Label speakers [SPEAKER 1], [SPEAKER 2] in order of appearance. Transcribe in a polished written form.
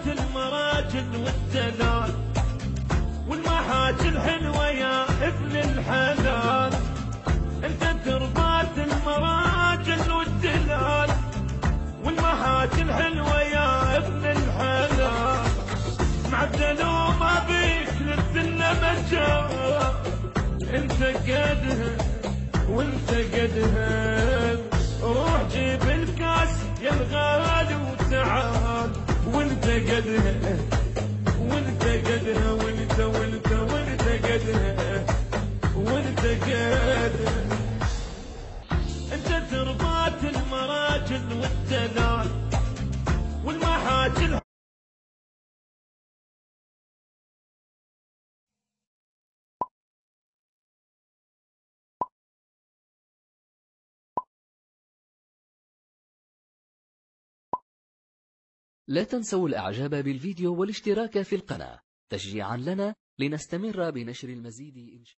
[SPEAKER 1] تربات المراجل والدلال، والمحاج الحلوة يا ابن الحلال. انت تربات المراجل والدلال، والمحاج الحلوة يا ابن الحلال. معدل وما بيك للذلة مجال، انت قدها وانت قدها. روح جيب الكاس يا الغالي وتعال، وانت قدها وانت قدها، وانت وانت وانت قدها وانت قدها. انت تربات المراجل والدلال، والمحاجل.
[SPEAKER 2] لا تنسوا الإعجاب بالفيديو والاشتراك في القناة تشجيعا لنا لنستمر بنشر المزيد إن شاء الله.